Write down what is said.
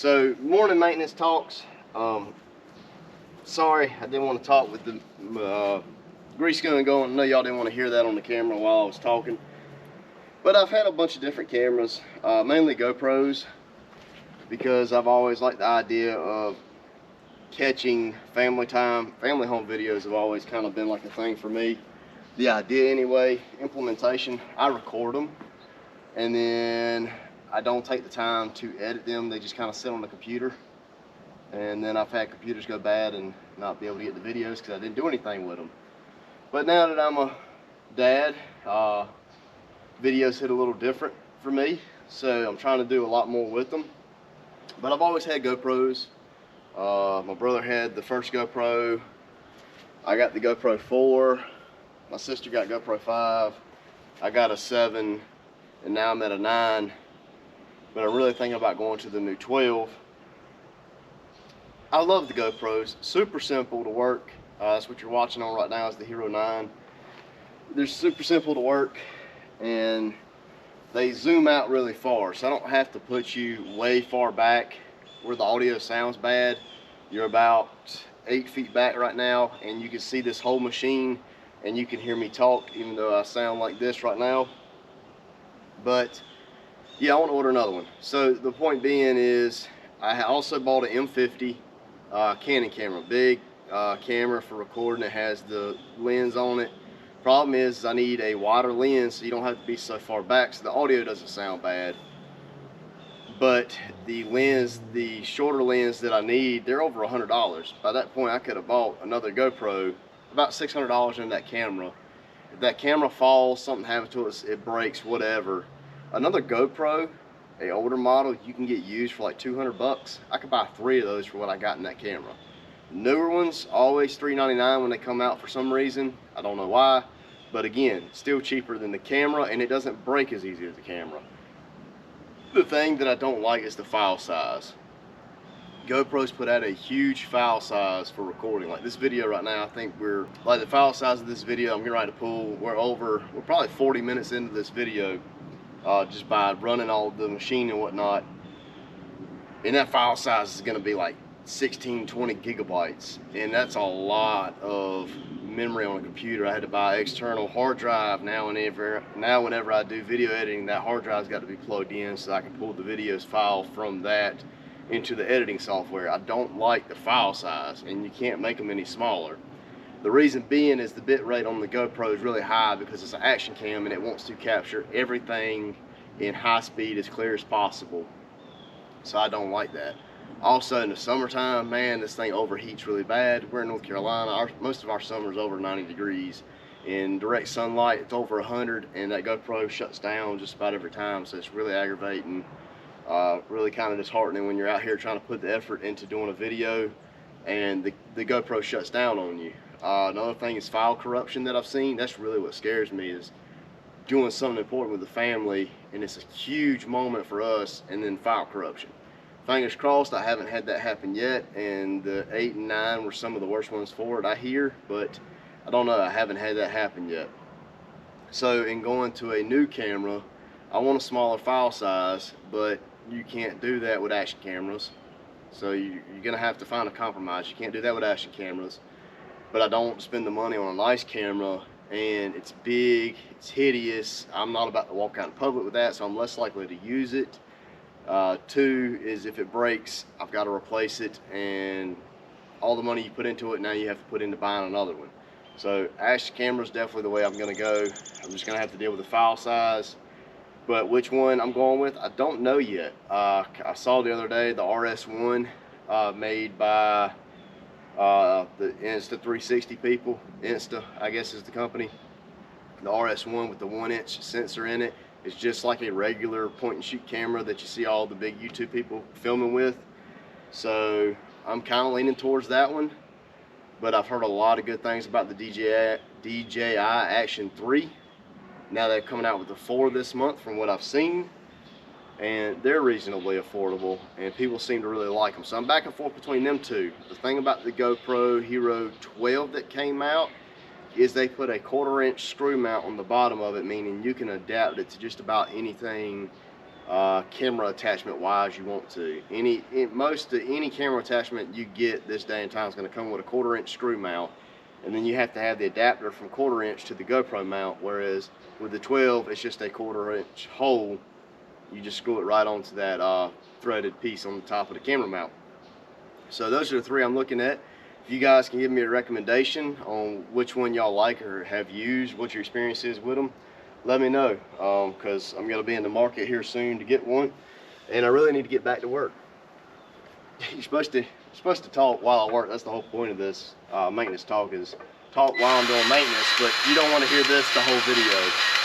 So, morning maintenance talks. Sorry, I didn't want to talk with the grease gun going. I know y'all didn't want to hear that on the camera while I was talking. But I've had a bunch of different cameras, mainly GoPros, because I've always liked the idea of catching family time. Family home videos have always kind of been like a thing for me. The idea anyway, implementation, I record them and then I don't take the time to edit them. They just kind of sit on the computer. And then I've had computers go bad and not be able to get the videos because I didn't do anything with them. But now that I'm a dad, videos hit a little different for me. So I'm trying to do a lot more with them. But I've always had GoPros. My brother had the first GoPro. I got the GoPro 4. My sister got GoPro 5. I got a 7. And now I'm at a 9. But I'm really thinking about going to the new 12. I love the GoPros. Super simple to work. That's what you're watching on right now is the Hero 9. They're super simple to work. And they zoom out really far. So I don't have to put you way far back where the audio sounds bad. You're about 8 feet back right now and you can see this whole machine and you can hear me talk even though I sound like this right now. But yeah, I want to order another one. So the point being is I also bought an M50 Canon camera, big camera for recording. It has the lens on it. Problem is I need a wider lens so you don't have to be so far back so the audio doesn't sound bad. But the lens, the shorter lens that I need, they're over $100. By that point I could have bought another GoPro, about $600 in that camera. If that camera falls, something happens to it, it breaks, whatever. Another GoPro, a older model, you can get used for like 200 bucks. I could buy 3 of those for what I got in that camera. Newer ones, always $399 when they come out for some reason. I don't know why. But again, still cheaper than the camera and it doesn't break as easy as the camera. The thing that I don't like is the file size. GoPro's put out a huge file size for recording. Like this video right now, I think we're, like the file size of this video I'm getting ready to pull, we're probably 40 minutes into this video just by running all the machine and whatnot. And that file size is gonna be like 16, 20 gigabytes. And that's a lot of memory on a computer. I had to buy an external hard drive. Now whenever I do video editing, that hard drive's got to be plugged in so I can pull the videos file from that into the editing software. I don't like the file size and you can't make them any smaller. The reason being is the bit rate on the GoPro is really high because it's an action cam and it wants to capture everything in high speed as clear as possible. So I don't like that. Also in the summertime, man, this thing overheats really bad. We're in North Carolina. Most of our summer is over 90 degrees. In direct sunlight, it's over 100, and that GoPro shuts down just about every time. So it's really aggravating, really kind of disheartening when you're out here trying to put the effort into doing a video, and the GoPro shuts down on you. Another thing is file corruption that I've seen. That's really what scares me, is doing something important with the family, and it's a huge moment for us, and then file corruption. Fingers crossed I haven't had that happen yet, and the 8 and 9 were some of the worst ones for it, I hear, but I don't know, I haven't had that happen yet. So in going to a new camera, I want a smaller file size, but you can't do that with action cameras. So you're gonna have to find a compromise. You can't do that with action cameras. But I don't spend the money on a nice camera, and it's big, it's hideous. I'm not about to walk out in public with that, so I'm less likely to use it. 2 is if it breaks, I've got to replace it, and all the money you put into it, now you have to put into buying another one. So action camera is definitely the way I'm going to go. I'm just going to have to deal with the file size. But which one I'm going with, I don't know yet. I saw the other day the RS1 made by the Insta360 people. Insta, I guess, is the company. The RS1 with the 1-inch sensor in it. It's just like a regular point and shoot camera that you see all the big YouTube people filming with. So I'm kind of leaning towards that one. But I've heard a lot of good things about the DJI Action 3. Now they're coming out with the 4 this month from what I've seen. And they're reasonably affordable and people seem to really like them. So I'm back and forth between them two. The thing about the GoPro Hero 12 that came out is they put a 1/4-inch screw mount on the bottom of it, meaning you can adapt it to just about anything camera attachment wise you want to. Any camera attachment you get this day and time is going to come with a 1/4-inch screw mount, and then you have to have the adapter from 1/4-inch to the GoPro mount, whereas with the 12 it's just a 1/4-inch hole. You just screw it right onto that threaded piece on the top of the camera mount. So those are the 3 I'm looking at. If you guys can give me a recommendation on which one y'all like or have used, what your experience is with them, let me know, because I'm going to be in the market here soon to get one, and I really need to get back to work. You're supposed to talk while I work. That's the whole point of this maintenance talk, is talk while I'm doing maintenance, but you don't want to hear this the whole video.